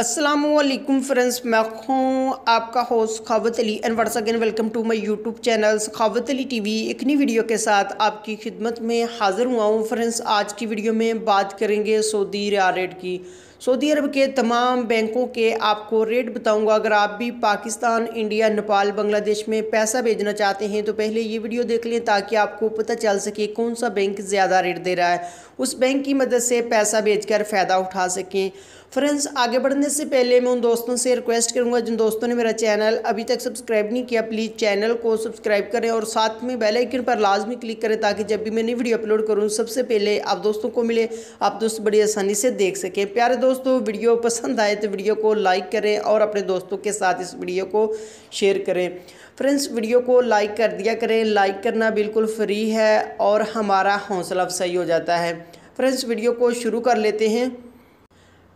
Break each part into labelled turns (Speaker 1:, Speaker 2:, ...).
Speaker 1: अस्सलामुअलैकुम फ्रेंड्स, मैं हूँ आपका host Sakhawat Ali and once again welcome to my YouTube channel Sakhawat Ali TV. एक नई वीडियो के साथ आपकी खिदमत में हाज़िर हुआ हूँ। फ्रेंड्स, आज की वीडियो में बात करेंगे सऊदी रियाल रेट की। सऊदी अरब के तमाम बैंकों के आपको रेट बताऊंगा। अगर आप भी पाकिस्तान, इंडिया, नेपाल, बांग्लादेश में पैसा भेजना चाहते हैं तो पहले ये वीडियो देख लें ताकि आपको पता चल सके कौन सा बैंक ज़्यादा रेट दे रहा है, उस बैंक की मदद से पैसा भेजकर फ़ायदा उठा सकें। फ्रेंड्स, आगे बढ़ने से पहले मैं उन दोस्तों से रिक्वेस्ट करूंगा जिन दोस्तों ने मेरा चैनल अभी तक सब्सक्राइब नहीं किया, प्लीज़ चैनल को सब्सक्राइब करें और साथ में बेल आइकन पर लाजमी क्लिक करें ताकि जब भी मैं नई वीडियो अपलोड करूं सबसे पहले आप दोस्तों को मिले, आप दोस्त बड़ी आसानी से देख सकें। प्यारे दोस्तों, वीडियो पसंद आए तो वीडियो को लाइक करें और अपने दोस्तों के साथ इस वीडियो को शेयर करें। फ्रेंड्स, वीडियो को लाइक कर दिया करें, लाइक करना बिल्कुल फ्री है और हमारा हौसला अफजाई हो जाता है। फ्रेंड्स, वीडियो को शुरू कर लेते हैं।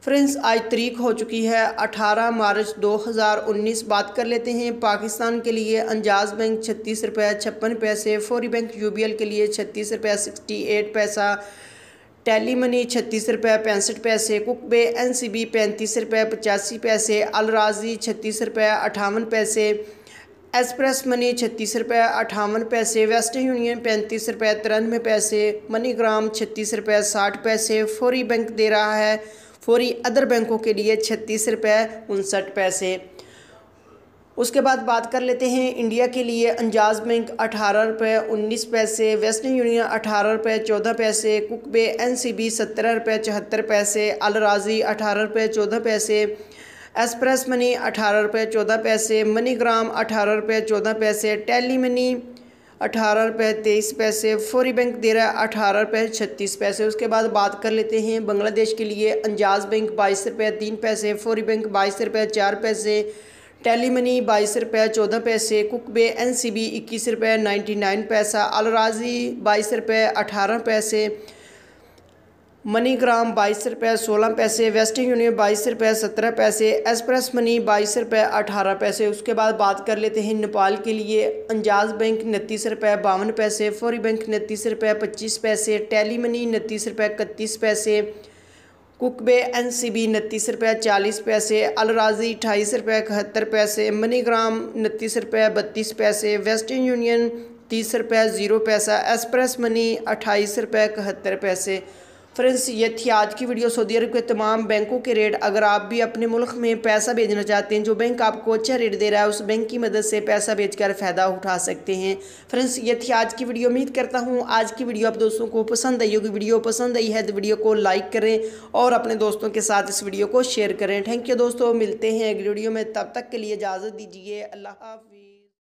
Speaker 1: फ्रेंड्स, आज तारीख हो चुकी है 18 मार्च 2019। बात कर लेते हैं पाकिस्तान के लिए। अंजाज बैंक 36 रुपये 56 पैसे, फौरी बैंक यूबीएल के लिए 36 रुपये 68 पैसा, टेली मनी 36 रुपये 65 पैसे, कुकबे एनसीबी 35 रुपये 85 पैसे, अल राजी 36 रुपये 58 पैसे, एक्सप्रेस मनी 36 रुपये 58 पैसे, वेस्टर्न यूनियन 35 रुपये 93 पैसे, मनीग्राम 36 रुपये 60 पैसे, फौरी बैंक दे रहा है फौरी अदर बैंकों के लिए 36 रुपये 59 पैसे। उसके बाद बात कर लेते हैं इंडिया के लिए। अंजाज बैंक 18 रुपये 19 पैसे, वेस्टर्न यूनियन 18 रुपये 14 पैसे, कुकबे एनसीबी 17 रुपये 74 पैसे, अल राजी 18 रुपये 14 पैसे, एक्सप्रेस मनी 18 रुपये 14 पैसे, मनीग्राम 18 रुपये 14 पैसे, टेली मनी 18 रुपये 23 पैसे, फौरी बैंक दे रहा है 18 रुपये 36 पैसे। उसके बाद बात कर लेते हैं बांग्लादेश के लिए। अंजाज बैंक 22 रुपये 3 पैसे, फौरी बैंक 22 रुपये 4 पैसे, टेली मनी 22 रुपये 14 पैसे, कुकबे एनसीबी 21 रुपये 99 पैसा, अल राजी 22 रुपये 18 पैसे, मनीग्राम 22 रुपये 16 पैसे, वेस्टर्न यूनियन 22 रुपये 17 पैसे, एक्सप्रेस मनी 22 रुपये 18 पैसे। उसके बाद बात कर लेते हैं नेपाल के लिए। अंजाज बैंक 29 रुपये 52 पैसे, फौरी बैंक 29 रुपये 25 पैसे, टेली मनी 29 रुपये 31 पैसे, कुकबे एनसीबी 29 रुपये 40 पैसे, अल राजी 28 रुपये 71 पैसे, मनीग्राम 29 रुपये 32 पैसे, वेस्टर्न यूनियन 30 रुपये 0 पैसा, एक्सप्रेस मनी 28 रुपये 71 पैसे। फ्रेंड्स, ये थी आज की वीडियो सऊदी अरब के तमाम बैंकों के रेट। अगर आप भी अपने मुल्क में पैसा भेजना चाहते हैं, जो बैंक आपको अच्छा रेट दे रहा है उस बैंक की मदद से पैसा भेजकर फ़ायदा उठा सकते हैं। फ्रेंड्स, ये थी आज की वीडियो। उम्मीद करता हूँ आज की वीडियो आप दोस्तों को पसंद आई होगी। वीडियो पसंद आई है तो वीडियो को लाइक करें और अपने दोस्तों के साथ इस वीडियो को शेयर करें। थैंक यू दोस्तों, मिलते हैं अगली वीडियो में, तब तक के लिए इजाज़त दीजिए। अल्लाह हाफ़िज़।